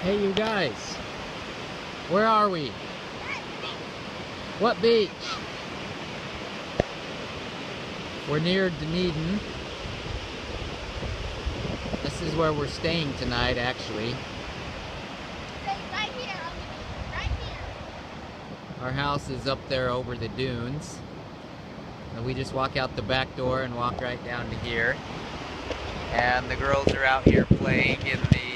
Hey you guys, where are we? What beach? We're near Dunedin. This is where we're staying tonight, actually. Right here, on the beach, right here. Our house is up there over the dunes. And we just walk out the back door and walk right down to here. And the girls are out here playing in the